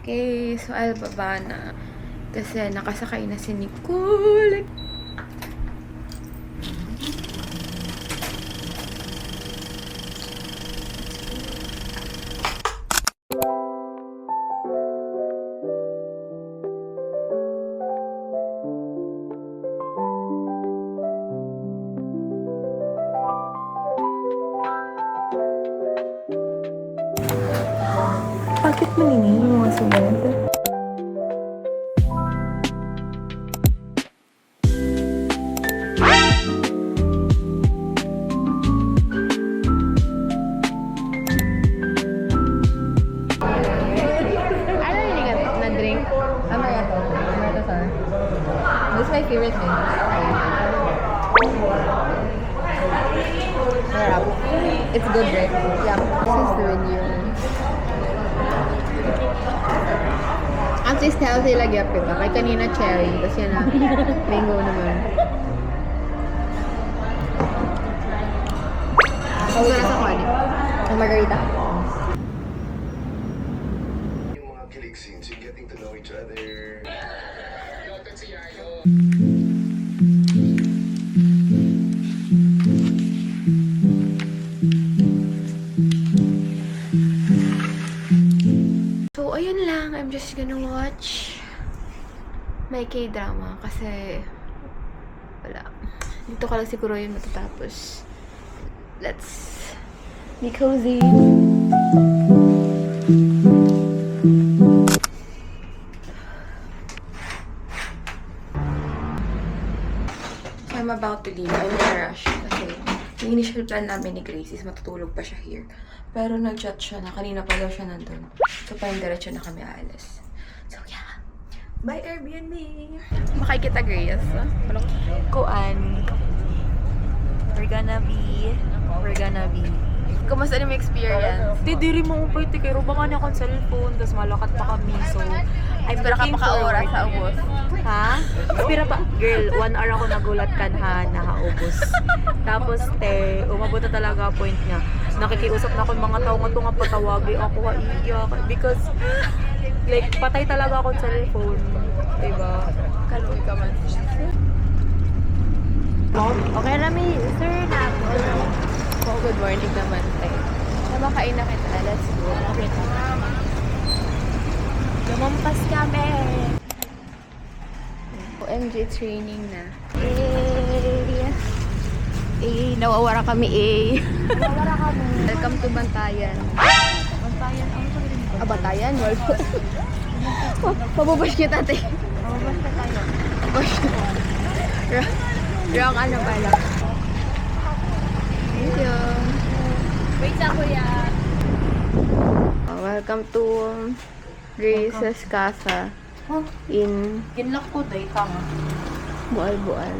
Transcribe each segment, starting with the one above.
Okay, so baba na. Kasi nakasakay na si Nicole. Bakit maningin yung mga sulat? Ano yung na drink? Amaretto. Amaretto, sir. This is my favorite thing. Sarap. It's good, right? Yeah. This is the menu. At least healthy lagi up kita. Kay kanina cherry. Tapos yan na. Mango naman. Gusto na sa kwani. Ang margarita. Yung mga kilig scenes, yung getting to know each other. So, ayun lang. I'm just gonna watch my K-drama kasi wala. Dito ka lang siguro yun matatapos. Let's be cozy. I'm about to leave. I'm in a rush kasi yung initial plan namin ni Grace is matutulog pa siya here. Pero nag-chat siya na kanina pa daw siya nandun. So, parang diretso na kami aalis. So, yeah. Bye, Airbnb! Makikita, Grace. Kuan. We're gonna be... Kumusta na yung experience? Diri mo umpay ti kay rubangan niya akong cellphone, tas malakat pa kami. So, I'm Pero ka looking maka-oras forward. sa ubos. Ha? Pero pa, girl, 1 hour ako nagulat kan ha, nakaubos. Tapos, umabot na talaga point niya. Nakikiusap na ako ng mga tao nga ito nga patawagi ako, iiyak. Because, like, patay talaga ako sa cellphone. Diba? Kaluwi ka man. Okay na may sir na po. Oh, good morning naman tayo. Namakain na kita. Let's go. Lumampas kami. OMG training na. Nawawara kami Nawara kami. Welcome to Bantayan. Bantayan, ano sa rin ba? Bantayan? Well, pabubash kita, te. Basta tayo. Bash. Wrong ano pala. Thank you. Wait na kuya. Welcome to Grace's Casa Oh, in ginlock ko day ka nga. Bual-Bual.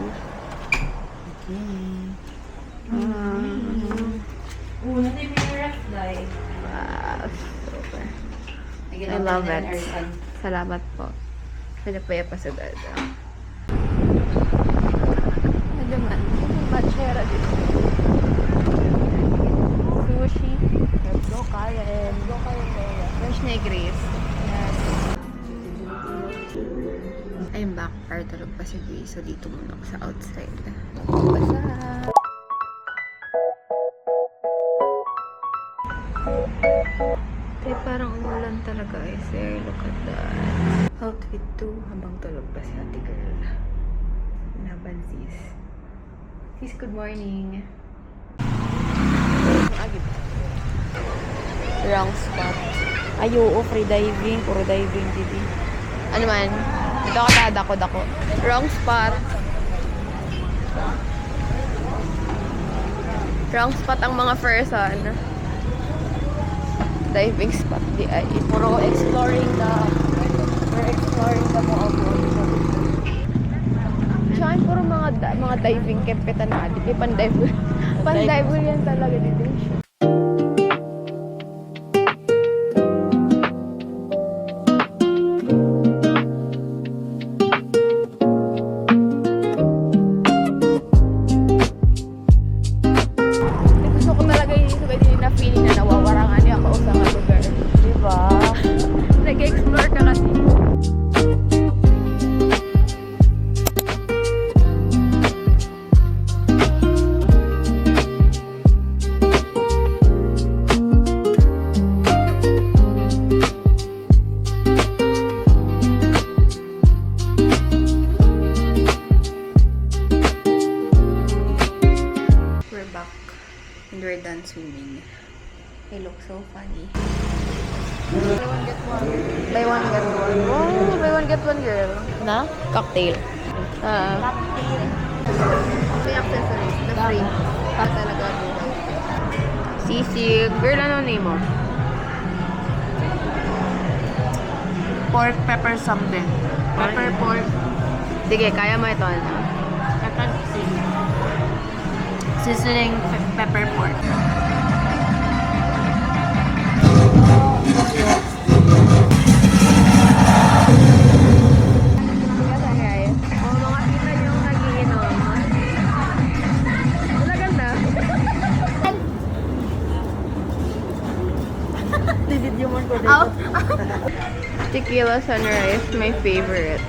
Una na yung ref day. Wow, super. I love it. Salamat po. Pinapaya pa sa dada. Ano man? Machera dito. Sushi. Let's go, Karen. Let's go, Karen. Fresh na Grace. Yes. I'm back. Para tulog pa si Grace. So, dito muna ako sa outside. Basa. Kaya parang umulan talaga eh, sir. Look at that. Outfit 2 habang tulog pa si ate girl. Nabansis. Sis, good morning. Agib. Wrong spot. Ay, oo, free diving. Puro diving, didi. Ano man? Dito ka dako-dako. Wrong spot. Wrong spot ang mga person. Diving spot di ay. Puro exploring the... We're exploring the Moabon. Tsaka puro mga diving kempetan na. Di pan-dive. Pan-dive yan talaga dito. Gusto ko talaga yung feeling na nawawarangan niya ako sa mga lugar. Diba? Nag-explore ka so funny. Buy one, get one. Oh, buy one, get one, girl. Na? Cocktail. May accessories na free. Para talaga buhay. Sisig. Girl, ano name mo? Pork, pepper, something. Pepper, pork. Sige, kaya mo ito. Ano? Pepper, sizzling pepper, pork. Oh, mga kita yung nagiinom. Wala ganda. Video mo ko dito. Tequila sunrise, my favorite.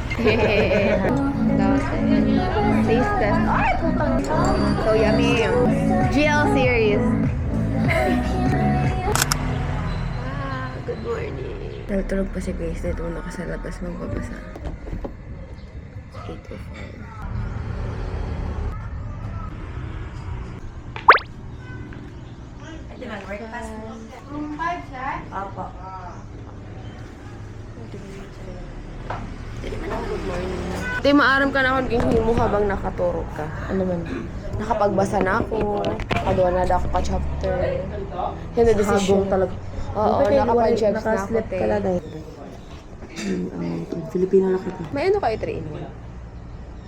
Taste test. So yummy. GL series. Good morning. Tulog pa si Grace. Dito muna ka sa labas magbabasa. 8:05. Ate, maaram ka na akong ginhi mo habang nakaturog ka. Ano man? Nakapagbasa na ako. Nakaduwa na ako ka-chapter. Hindi decision. talaga. Oo, nakapag-checks na ako. Nakaslip ka lang te. dahil. Filipino lang kita. May ano kayo 3-in-1?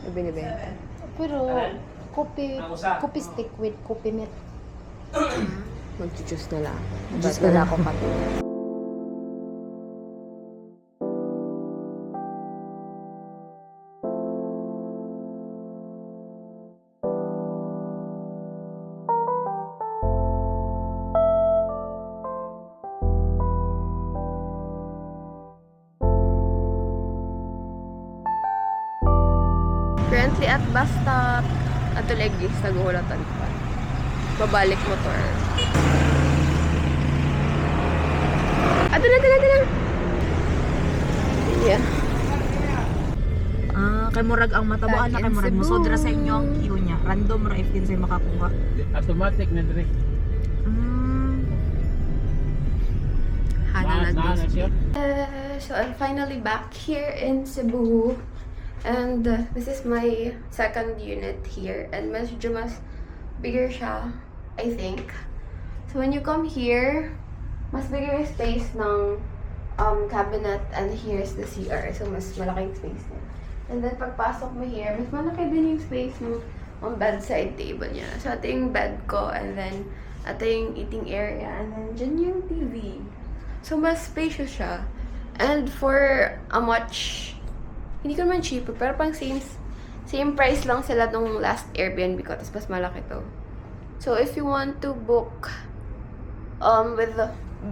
Na binibenta? Pero, kopi stick with kopi meat. Mag-juice na lang. Ba't na lang ako kape? Currently at bus stop. At Legis, nag-uulatan pa. Babalik motor. Ato na. Yeah. Kay Murag ang matabaan na kay Murag. Musodra sa inyo ang queue niya. Random ra if din sa'yo makakuha. Automatic na dire. Hana nag-display. So I'm finally back here in Cebu. And this is my second unit here. And medyo mas bigger siya, I think. So when you come here, mas bigger yung space ng cabinet, and here's the CR. So mas malaking space niya. And then pagpasok mo here, mas malaki din yung space ng bedside table niya. So ito yung bed ko, and then ito yung eating area, and then dyan yung TV. So mas spacious siya. And for a much, hindi ko naman cheaper, pero pang same price lang sila nung last Airbnb ko, tapos mas malaki to. So if you want to book with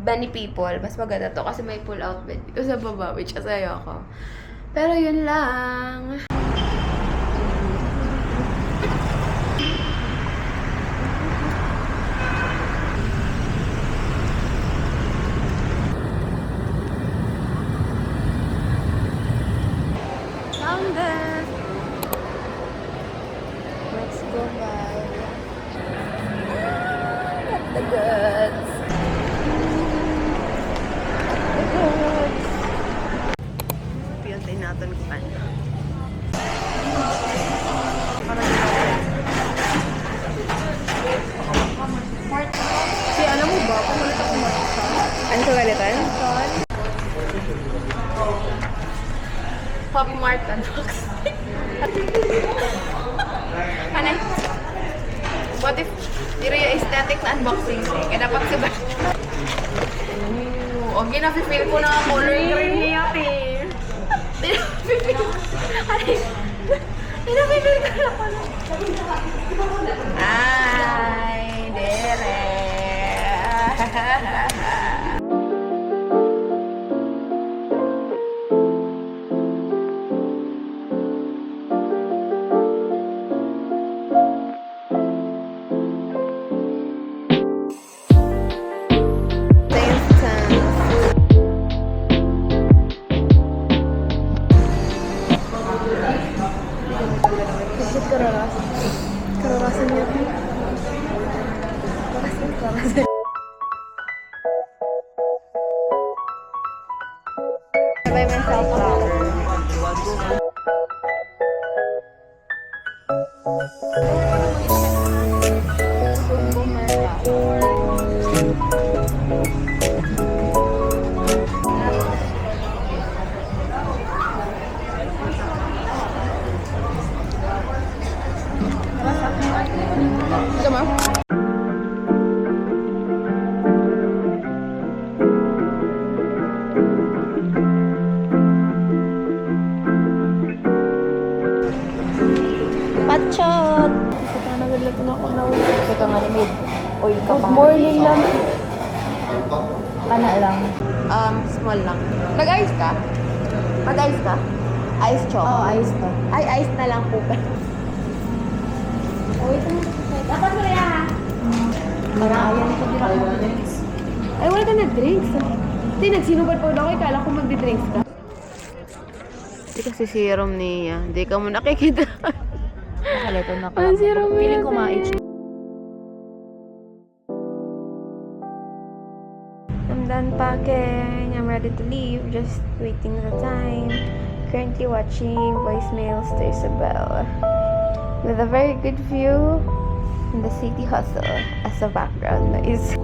many people, mas maganda to kasi may pull-out bed dito sa baba, which is ayoko. Pero yun lang. Found it! Let's go buy the goods. The goods. Piyantay natin kung ano. Si, alam mo ba? Pumalit ako marita. Ano sa galitan? Pop Mart unbox. Ano? What if dire yung aesthetic na unboxing eh? Kaya dapat si Bart. O, gina-feel ko na color green niya, eh. Gina-feel ko na color. Ay, dire. Kararasan niya. Kararasan. buy myself flower. Patchot! Teka, nagalag na ako na ulit. Teka nga, may oil ka pa. Morning lang. Kana lang. Small lang. Nag-ice ka? Mag-ice ka? Ice choco? Oo, ice to. Ay, ice na lang po. Dapat mo yan ha. Parang ayaw ko din ako mag-drinks. Ay, wala ka na drinks. Hindi, nagsinubad pa ako. Kala ko magdi-drinks ka. Hindi kasi serum niya. Hindi ka mo nakikita. Nakalito na ka. Ang serum mo Feeling yan, ko ma-itch. I'm done packing. I'm ready to leave. Just waiting the time. Currently watching voicemails to Isabel. With a very good view in the city hustle as a background noise.